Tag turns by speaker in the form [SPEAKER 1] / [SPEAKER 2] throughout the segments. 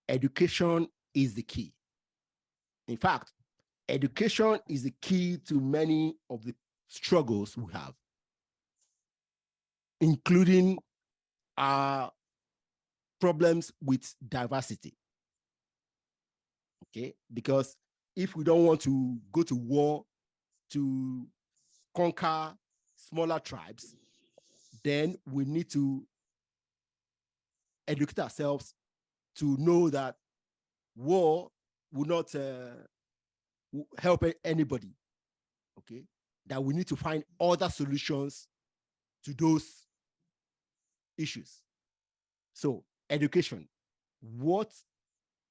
[SPEAKER 1] education is the key. In fact, education is the key to many of the struggles we have, including our problems with diversity. Okay, because if we don't want to go to war to conquer smaller tribes, then we need to educate ourselves to know that war will not help anybody. Okay, that we need to find other solutions to those issues. So, education. What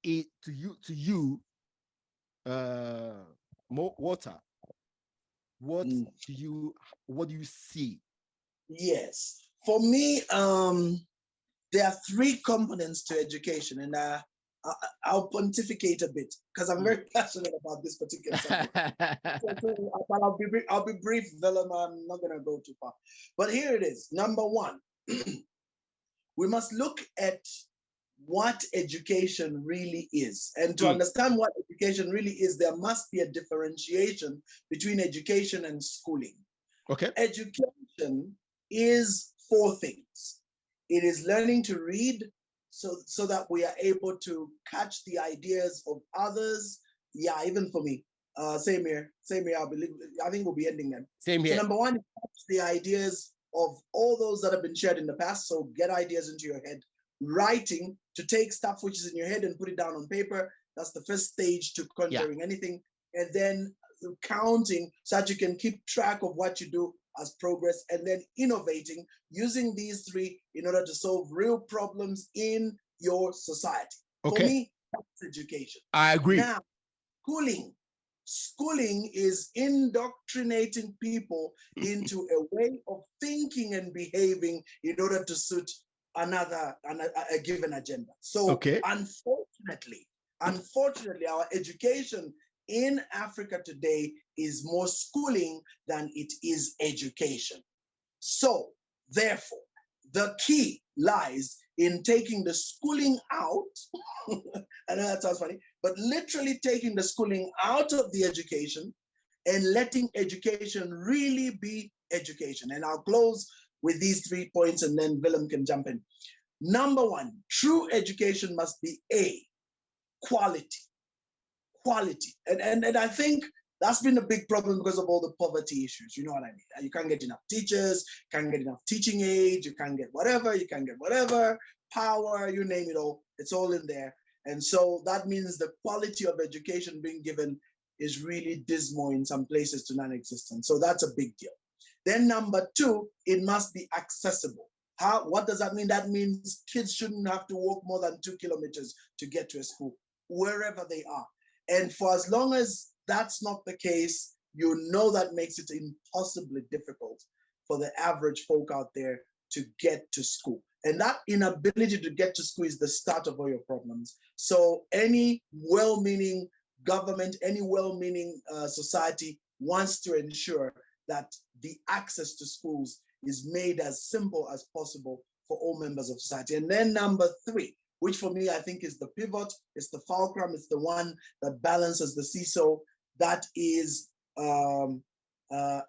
[SPEAKER 1] is to you, Water? What do you see?
[SPEAKER 2] Yes, for me, there are three components to education, and I'll pontificate a bit because I'm very passionate about this particular subject. But I'll be brief, Willem. I'm not going to go too far. But here it is. Number one, we must look at what education really is. And to understand what education really is, there must be a differentiation between education and schooling.
[SPEAKER 1] Okay.
[SPEAKER 2] Education is four things. It is learning to read so that we are able to catch the ideas of others. Yeah, even for me. Same here. I think we'll be ending them.
[SPEAKER 1] Same here.
[SPEAKER 2] So number one, catch the ideas of all those that have been shared in the past. So get ideas into your head. Writing, to take stuff which is in your head and put it down on paper. That's the first stage to conjuring anything. And then counting so that you can keep track of what you do as progress, and then innovating using these three in order to solve real problems in your society. Okay. For me, that's education.
[SPEAKER 1] I agree.
[SPEAKER 2] Now, schooling is indoctrinating people into a way of thinking and behaving in order to suit a given agenda. So unfortunately, our education in Africa today is more schooling than it is education. So therefore, the key lies in taking the schooling out. I know that sounds funny, but literally taking the schooling out of the education and letting education really be education. And I'll close with these 3 points and then Willem can jump in. Number one, true education must be quality. And I think that's been a big problem because of all the poverty issues. You know what I mean? You can't get enough teachers, can't get enough teaching aids, you can't get whatever, power, you name it all. It's all in there. And so that means the quality of education being given is really dismal in some places to non-existent. So that's a big deal. Then number two, it must be accessible. What does that mean? That means kids shouldn't have to walk more than 2 kilometers to get to a school, wherever they are. And for as long as that's not the case, you know that makes it impossibly difficult for the average folk out there to get to school. And that inability to get to school is the start of all your problems. So any well-meaning government, any well-meaning society wants to ensure that the access to schools is made as simple as possible for all members of society. And then number three, which for me, I think is the pivot, it's the fulcrum, it's the one that balances the seesaw, that is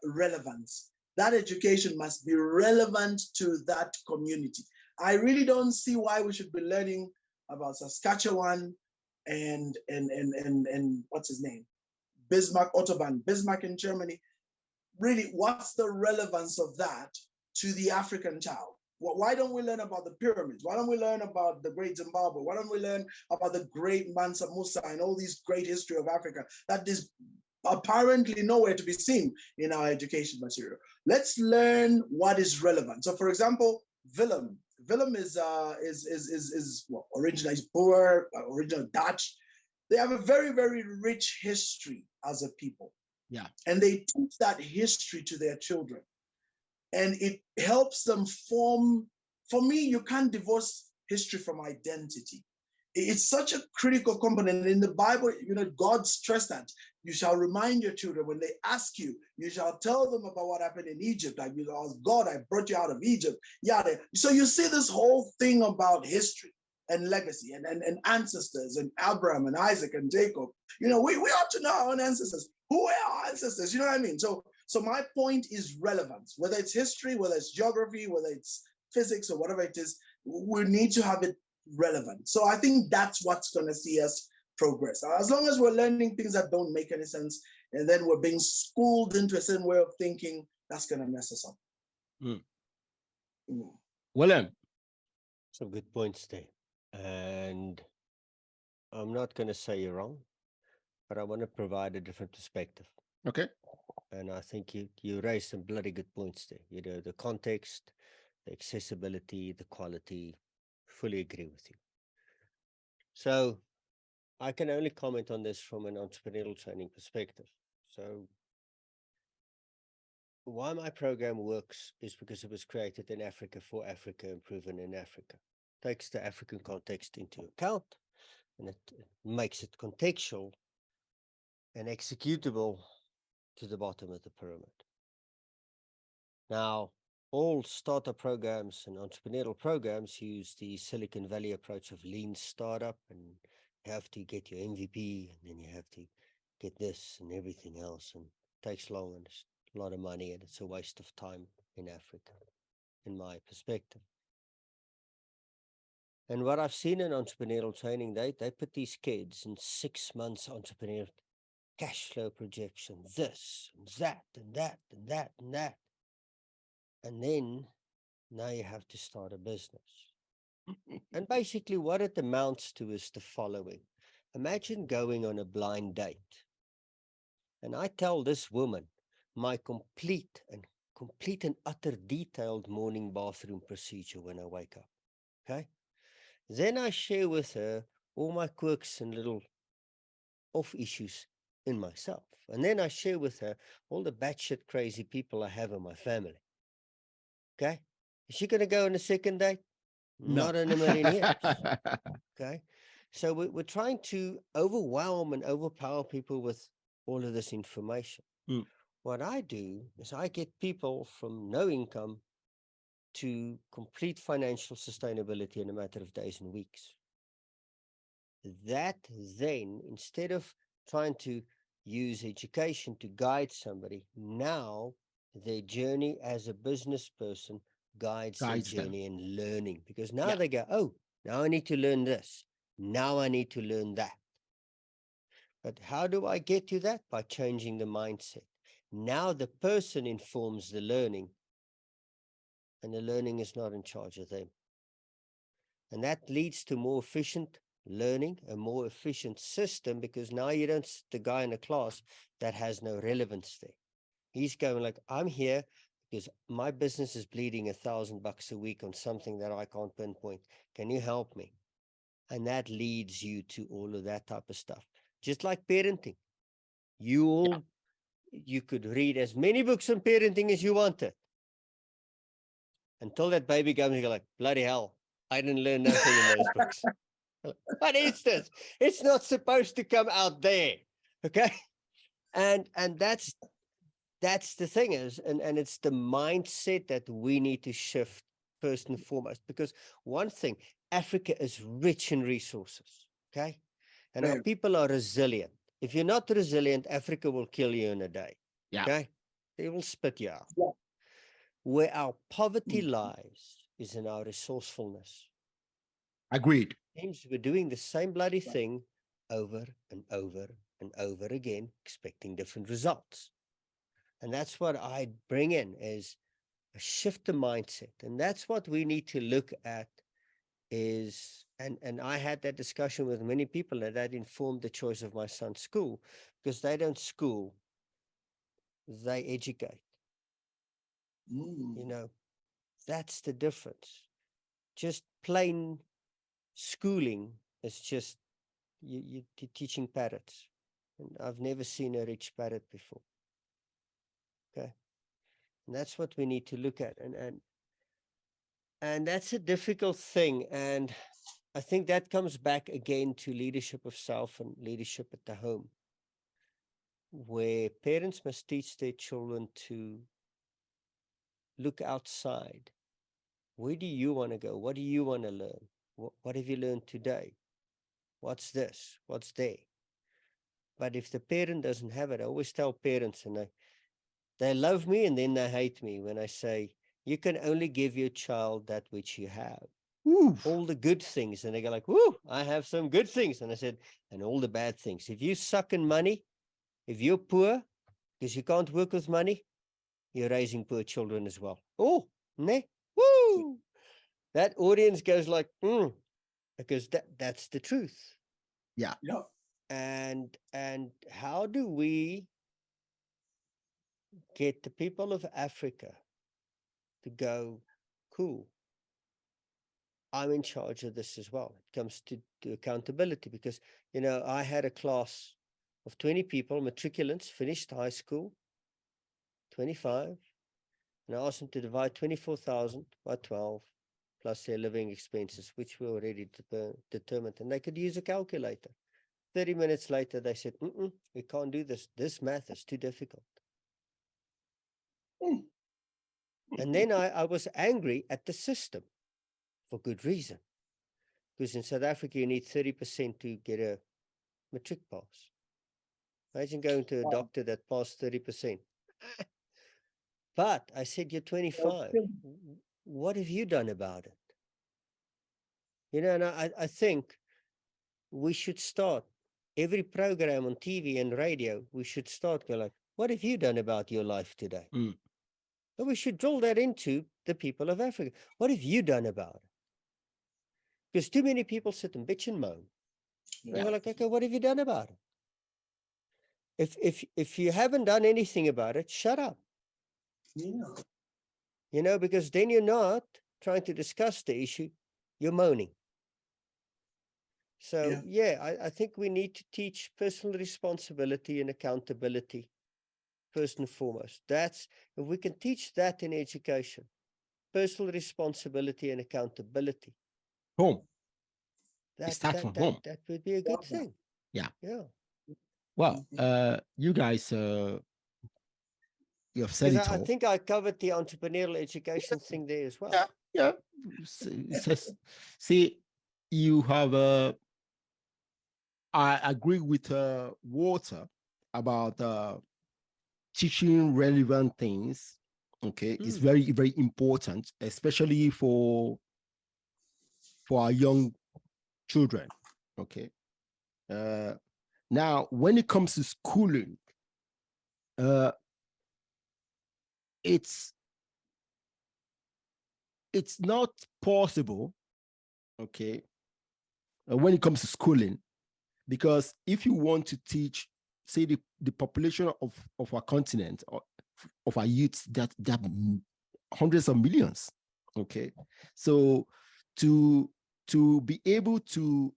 [SPEAKER 2] relevance. That education must be relevant to that community. I really don't see why we should be learning about Saskatchewan and what's his name? Bismarck in Germany. Really, what's the relevance of that to the African child? Why don't we learn about the pyramids? Why don't we learn about the great Zimbabwe? Why don't we learn about the great Mansa Musa and all these great history of Africa that is apparently nowhere to be seen in our education material? Let's learn what is relevant. So, for example, Willem is originally Boer, original Dutch. They have a very, very rich history as a people.
[SPEAKER 1] Yeah.
[SPEAKER 2] And they teach that history to their children. And it helps them form. For me, you can't divorce history from identity. It's such a critical component. In the Bible, God stressed that. You shall remind your children when they ask you, you shall tell them about what happened in Egypt. Like, God, I brought you out of Egypt. Yeah. So you see this whole thing about history. and legacy and ancestors and Abraham and Isaac and Jacob. We ought to know our own ancestors. Who are our ancestors? You know what I mean? So my point is relevance, whether it's history, whether it's geography, whether it's physics or whatever it is, we need to have it relevant. So I think that's what's going to see us progress. As long as we're learning things that don't make any sense, and then we're being schooled into a certain way of thinking, that's going to mess us up.
[SPEAKER 1] Willem.
[SPEAKER 3] Some good points there. And I'm not going to say you're wrong, but I want to provide a different perspective.
[SPEAKER 1] Okay.
[SPEAKER 3] And I think you raised some bloody good points there. The context, the accessibility, the quality, fully agree with you. So I can only comment on this from an entrepreneurial training perspective. So why my program works is because it was created in Africa for Africa and proven in Africa. Takes the African context into account, and it makes it contextual and executable to the bottom of the pyramid. Now, all startup programs and entrepreneurial programs use the Silicon Valley approach of lean startup, and you have to get your MVP, and then you have to get this and everything else, and it takes long and it's a lot of money, and it's a waste of time in Africa, in my perspective. And what I've seen in entrepreneurial training, they put these kids in 6 months entrepreneurial cash flow projection, this and that and that and that and that. And then now you have to start a business. And basically what it amounts to is the following. Imagine going on a blind date. And I tell this woman my complete and utter detailed morning bathroom procedure when I wake up. Okay? Then I share with her all my quirks and little off issues in myself. And then I share with her all the batshit crazy people I have in my family. Okay? Is she going to go on a second date?
[SPEAKER 1] No.
[SPEAKER 3] Not in a million years. Okay? So we're trying to overwhelm and overpower people with all of this information. What I do is I get people from no income to complete financial sustainability in a matter of days and weeks. That then, instead of trying to use education to guide somebody, now their journey as a business person guides their journey in learning. Because now they go, oh, now I need to learn this. Now I need to learn that. But how do I get to that? By changing the mindset. Now the person informs the learning, and the learning is not in charge of them. And that leads to more efficient learning, a more efficient system, because now you don't sit the guy in a class that has no relevance there. He's going like, I'm here because my business is bleeding $1,000 a week on something that I can't pinpoint. Can you help me? And that leads you to all of that type of stuff. Just like parenting. You could read as many books on parenting as you wanted. Until that baby comes, you're like, bloody hell, I didn't learn nothing in those books. What is this? It's not supposed to come out there. Okay. And that's the thing is, and it's the mindset that we need to shift first and foremost, because one thing, Africa is rich in resources. Okay. And our people are resilient. If you're not resilient, Africa will kill you in a day. Okay. They will spit you out. Where our poverty lies is in our resourcefulness.
[SPEAKER 1] Agreed.
[SPEAKER 3] Hence, we're doing the same bloody thing over and over and over again, expecting different results. And that's what I bring in, is a shift of mindset. And that's what we need to look at is, and I had that discussion with many people, and that informed the choice of my son's school, because they don't school, they educate. You know, that's the difference. Just plain schooling is just you're teaching parrots. And I've never seen a rich parrot before. Okay. And that's what we need to look at. And that's a difficult thing. And I think that comes back again to leadership of self and leadership at the home, where parents must teach their children to look outside. Where do you want to go? What do you want to learn? What have you learned today? What's this? What's there? But if the parent doesn't have it, I always tell parents, and they love me and then they hate me when I say, you can only give your child that which you have.
[SPEAKER 1] Oof.
[SPEAKER 3] All the good things. And they go like, woo, I have some good things. And I said, and all the bad things. If you suck in money, if you're poor, because you can't work with money, you're raising poor children as well. Oh, ne? Woo! That audience goes like, because that's the truth.
[SPEAKER 1] Yeah.
[SPEAKER 2] Yep.
[SPEAKER 3] And how do we get the people of Africa to go, cool, I'm in charge of this as well. It comes to accountability, because, I had a class of 20 people, matriculants, finished high school, 25, and I asked them to divide 24,000 by 12 plus their living expenses, which were already determined, and they could use a calculator. 30 minutes later, they said, we can't do this. This math is too difficult. And then I was angry at the system for good reason. Because in South Africa, you need 30% to get a matric pass. Imagine going to a doctor that passed 30%. But I said, you're 25. What have you done about it? And I think we should start every program on TV and radio. We should start going like, what have you done about your life today? But we should drill that into the people of Africa. What have you done about it? Because too many people sit and bitch and moan. Yeah. And we're like, okay, what have you done about it? If you haven't done anything about it, shut up. Yeah. Because then you're not trying to discuss the issue, you're moaning. So I think we need to teach personal responsibility and accountability first and foremost. If we can teach that in education, personal responsibility and accountability.
[SPEAKER 1] Home.
[SPEAKER 3] That would be a good thing.
[SPEAKER 1] Yeah.
[SPEAKER 3] Yeah.
[SPEAKER 1] Well, you guys, you have said it all.
[SPEAKER 3] I think I covered the entrepreneurial education thing there as well.
[SPEAKER 1] Yeah. See, you have I agree with Walter about teaching relevant things. Okay, it's very, very important, especially for our young children. Okay. Now, when it comes to schooling, it's not possible. Okay. When it comes to schooling, because if you want to teach, say, the population of our continent, or of our youths, that hundreds of millions. Okay. So to be able to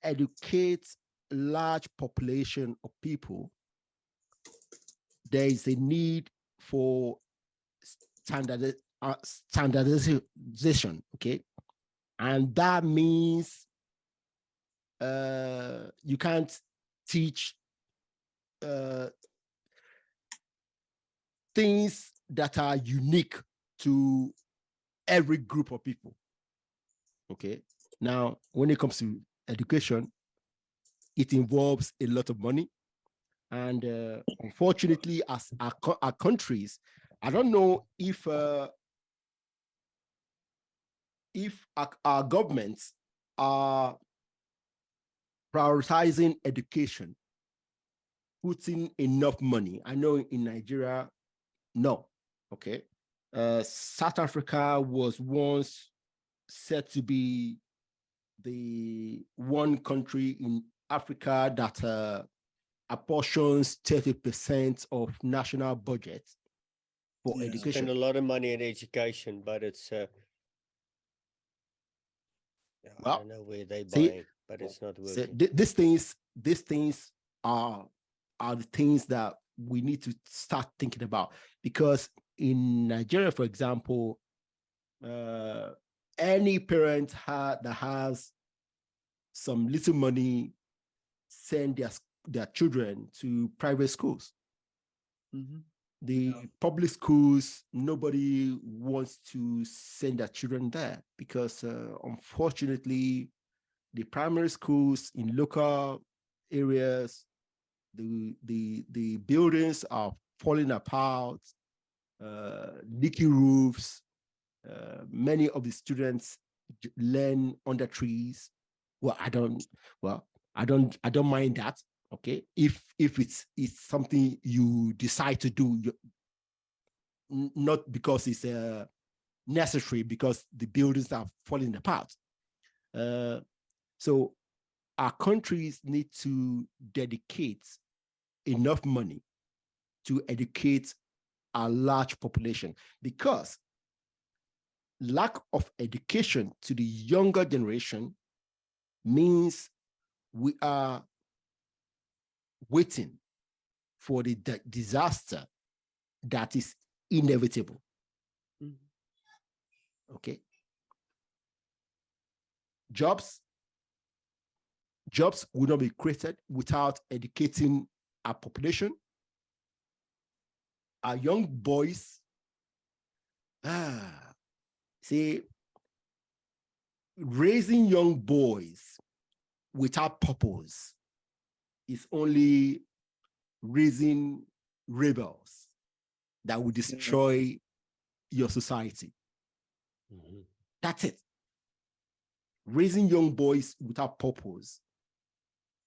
[SPEAKER 1] educate large population of people, there is a need for standardization. Okay. And that means you can't teach things that are unique to every group of people. Okay. Now, when it comes to education, it involves a lot of money. And unfortunately, as our countries, I don't know if our governments are prioritizing education, putting enough money. I know in Nigeria, no. Okay. South Africa was once said to be the one country in Africa that apportions 30% of national budget for education.
[SPEAKER 3] Spend a lot of money in education, but it's I don't know where they buy, but it's not working.
[SPEAKER 1] So these things are the things that we need to start thinking about, because in Nigeria, for example, any parent that has some little money send their children to private schools. The public schools, nobody wants to send their children there because unfortunately, the primary schools in local areas, the buildings are falling apart, leaky roofs. Many of the students learn under trees. Well, I don't mind that. Okay, if it's something you decide to do, not because it's necessary, because the buildings are falling apart. So our countries need to dedicate enough money to educate a large population, because lack of education to the younger generation means we are waiting for the disaster that is inevitable. Okay. Jobs will not be created without educating our population. Our young boys, see, raising young boys without purpose is only raising rebels that will destroy your society. That's it. Raising young boys without purpose,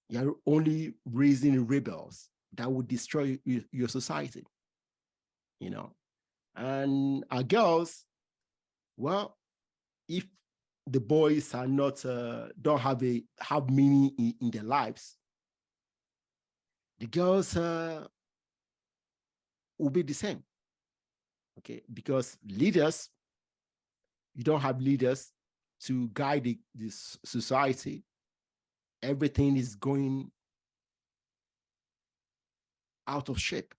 [SPEAKER 1] you're only raising rebels that will destroy your society. You know, and our girls, well, if the boys are not don't have meaning in their lives, the girls will be the same. Okay, because leaders, you don't have leaders to guide this society. Everything is going out of shape,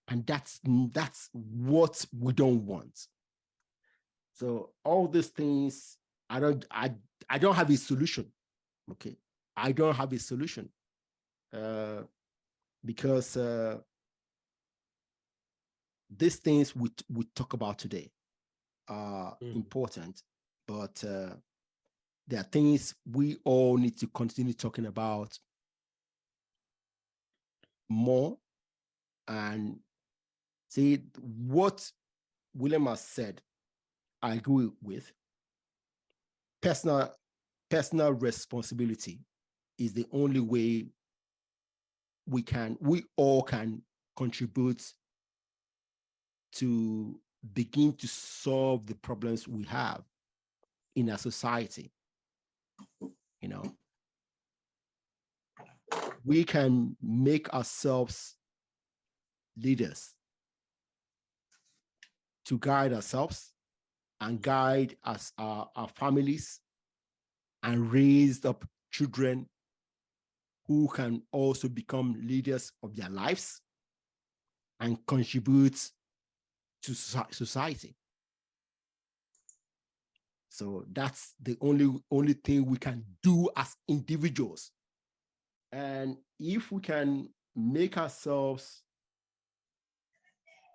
[SPEAKER 1] and that's what we don't want. So all these things, I don't have a solution. Okay, I don't have a solution because these things we talk about today are important, but there are things we all need to continue talking about more. And see, what Willem has said, I agree with. Personal responsibility is the only way we all can contribute to begin to solve the problems we have in our society. You know, we can make ourselves leaders to guide ourselves and guide us, our families, and raise up children who can also become leaders of their lives and contribute to society. So that's the only thing we can do as individuals. And if we can make ourselves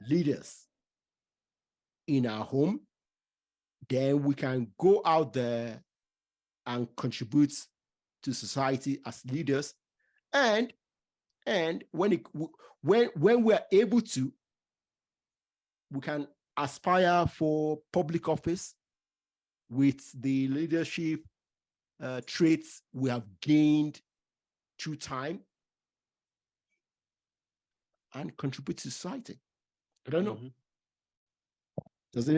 [SPEAKER 1] leaders in our home, then we can go out there and contribute to society as leaders. And when we're able to, we can aspire for public office with the leadership traits we have gained through time and contribute to society. I don't know. Does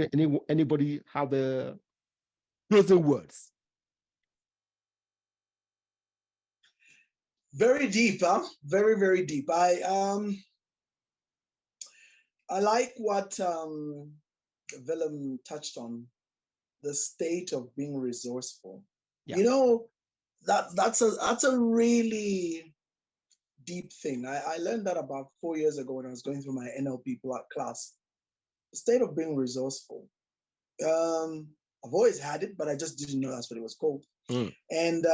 [SPEAKER 1] anybody have a closing words?
[SPEAKER 2] Very deep, huh? Very, very deep. I like what Willem touched on, the state of being resourceful. Yeah. You know, that's a really deep thing. I learned that about 4 years ago when I was going through my NLP class. The state of being resourceful. I've always had it, but I just didn't know that's what it was called. And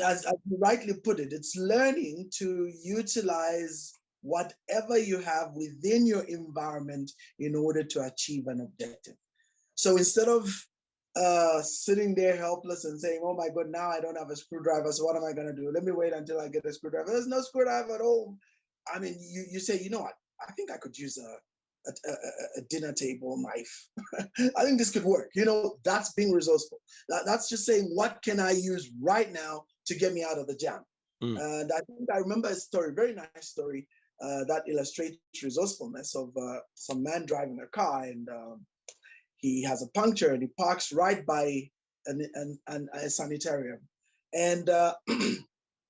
[SPEAKER 2] as you rightly put it, it's learning to utilize whatever you have within your environment in order to achieve an objective. So instead of sitting there helpless and saying, oh my God, now I don't have a screwdriver, so what am I going to do? Let me wait until I get a screwdriver. There's no screwdriver at home. I mean, you say, you know what? I think I could use a dinner table knife. I think this could work. You know, that's being resourceful. That's just saying, what can I use right now to get me out of the jam? And I think I remember a story, very nice story, that illustrates resourcefulness of some man driving a car, and he has a puncture and he parks right by a sanitarium. And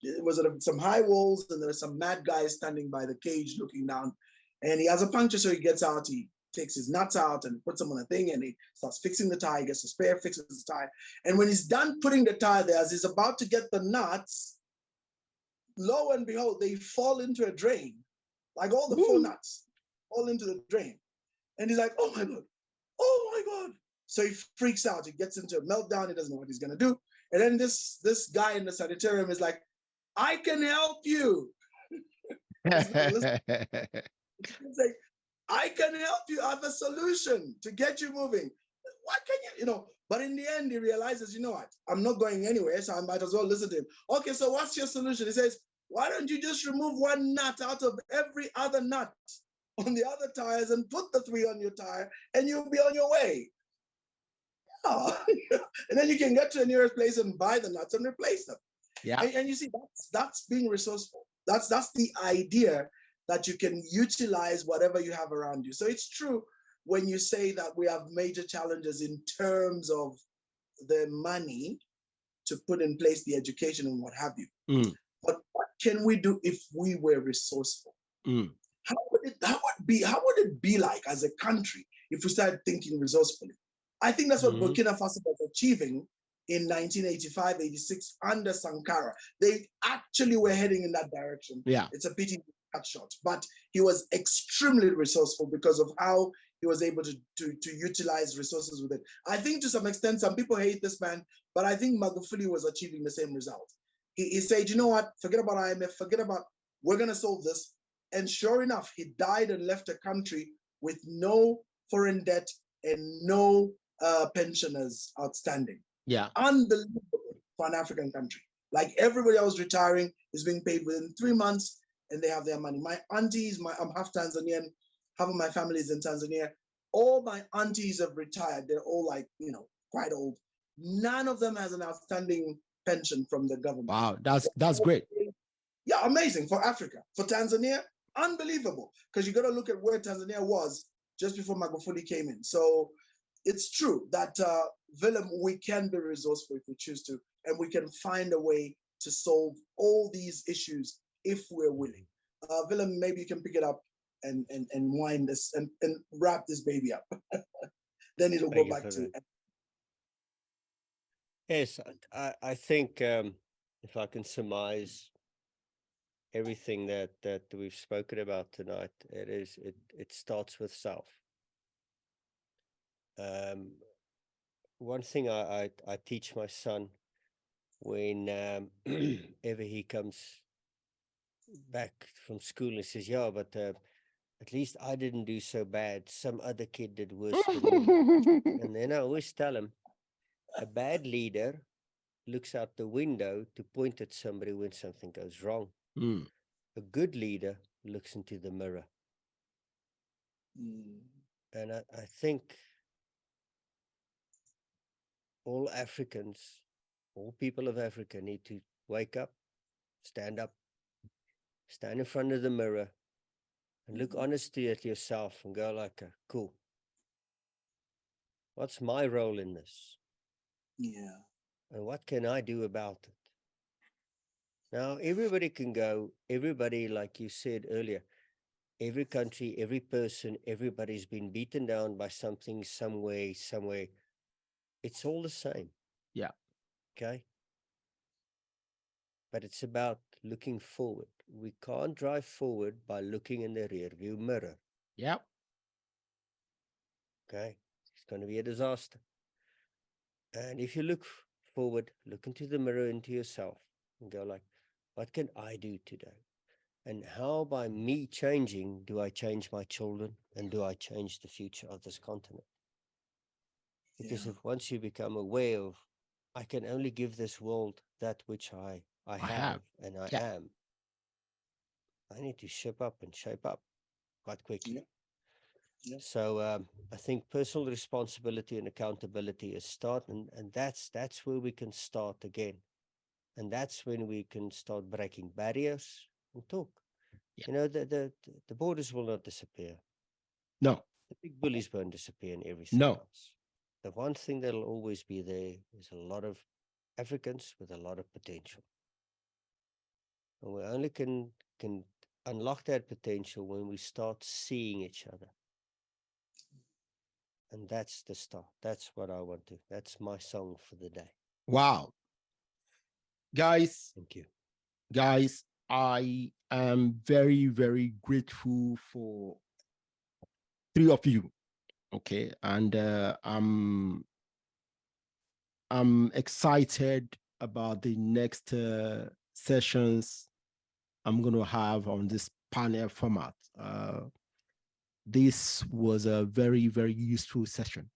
[SPEAKER 2] it was at some high walls, and there were some mad guys standing by the cage looking down. And he has a puncture, so he gets out, he takes his nuts out and puts them on a thing, and he starts fixing the tire, he gets a spare, fixes the tire. And when he's done putting the tire there, as he's about to get the nuts, lo and behold, they fall into a drain. Like all the four nuts fall into the drain. And he's like, oh my God, oh my God. So he freaks out, he gets into a meltdown, he doesn't know what he's gonna do. And then this guy in the sanitarium is like, I can help you. He's like, I can help you. I have a solution to get you moving. What can you know? But in the end, he realizes, you know what? I'm not going anywhere, so I might as well listen to him. Okay, so what's your solution? He says, why don't you just remove one nut out of every other nut on the other tires and put the 3 on your tire, and you'll be on your way. Oh. And then you can get to the nearest place and buy the nuts and replace them.
[SPEAKER 1] Yeah.
[SPEAKER 2] And you see, that's being resourceful. That's the idea, that you can utilize whatever you have around you. So it's true when you say that we have major challenges in terms of the money to put in place the education and what have you. But what can we do if we were resourceful? How would it be like as a country if we started thinking resourcefully? I think that's what Burkina Faso was achieving in 1985, 86 under Sankara. They actually were heading in that direction.
[SPEAKER 1] Yeah.
[SPEAKER 2] It's a pity cut short, but he was extremely resourceful because of how he was able to utilize resources with it. I think to some extent, some people hate this man, but I think Magufuli was achieving the same result. He said, you know what, forget about IMF, we're gonna solve this. And sure enough, he died and left a country with no foreign debt and no pensioners outstanding.
[SPEAKER 1] Yeah.
[SPEAKER 2] Unbelievable for an African country. Like everybody else retiring is being paid within 3 months and they have their money. My aunties, I'm half Tanzanian, half of my family is in Tanzania. All my aunties have retired. They're all like, quite old. None of them has an outstanding pension from the government.
[SPEAKER 1] Wow, that's great.
[SPEAKER 2] Yeah, amazing for Africa. For Tanzania, unbelievable. Because you got to look at where Tanzania was just before Magufuli came in. So it's true that, Willem, we can be resourceful if we choose to, and we can find a way to solve all these issues if we're willing. Willem, maybe you can pick it up and wind this and wrap this baby up. Then it'll go back to.
[SPEAKER 3] Yes, I think if I can surmise everything that we've spoken about tonight, it starts with self. One thing I teach my son when ever he comes back from school and says, yeah, but at least I didn't do so bad. Some other kid did worse than me. And then I always tell him, a bad leader looks out the window to point at somebody when something goes wrong. A good leader looks into the mirror. And I think all Africans, all people of Africa need to wake up, stand in front of the mirror and look honestly at yourself and go like, cool, what's my role in this?
[SPEAKER 2] Yeah.
[SPEAKER 3] And what can I do about it? Now, everybody can go, everybody, like you said earlier, every country, every person, everybody's been beaten down by something, some way, somewhere. It's all the same.
[SPEAKER 1] Yeah.
[SPEAKER 3] Okay. But it's about looking forward. We can't drive forward by looking in the rear view mirror.
[SPEAKER 1] Yep.
[SPEAKER 3] Okay. It's going to be a disaster. And if you look forward, look into the mirror, into yourself, and go like, what can I do today? And how, by me changing, do I change my children, and do I change the future of this continent? Because if once you become aware of, I can only give this world that which I have and I am, I need to shape up and shape up quite quickly. So I think personal responsibility and accountability is start, and that's where we can start again. And that's when we can start breaking barriers and talk. You know, the borders will not disappear.
[SPEAKER 1] No.
[SPEAKER 3] The big bullies won't disappear and everything else. The one thing that'll always be there is a lot of Africans with a lot of potential. And we only can unlock that potential when we start seeing each other. And that's the start. That's what I want to. That's my song for the day.
[SPEAKER 1] Wow. Guys.
[SPEAKER 3] Thank you.
[SPEAKER 1] Guys, I am very, very grateful for three of you. Okay. And I'm excited about the next sessions I'm going to have on this panel format. This was a very, very useful session.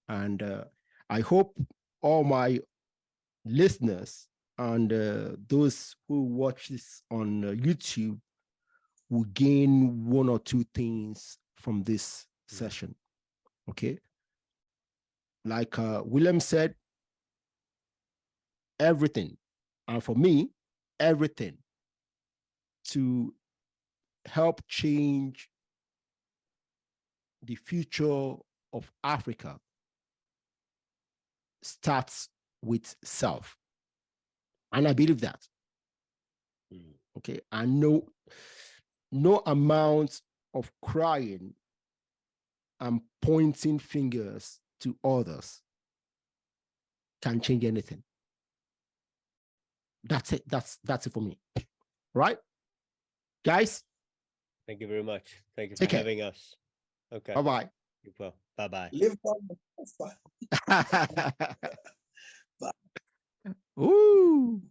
[SPEAKER 1] And I hope all my listeners and those who watch this on YouTube will gain one or two things from this session. Okay. Like Willem said, everything. And for me, everything to help change the future of Africa starts with self. And I believe that. Okay. And no amount of crying and pointing fingers to others can change anything. That's it. That's it for me. Right? Guys?
[SPEAKER 3] Thank you very much. Thank you for having us. Okay.
[SPEAKER 1] Bye-bye.
[SPEAKER 3] Well, bye-bye.
[SPEAKER 2] Live
[SPEAKER 1] Bye. Ooh.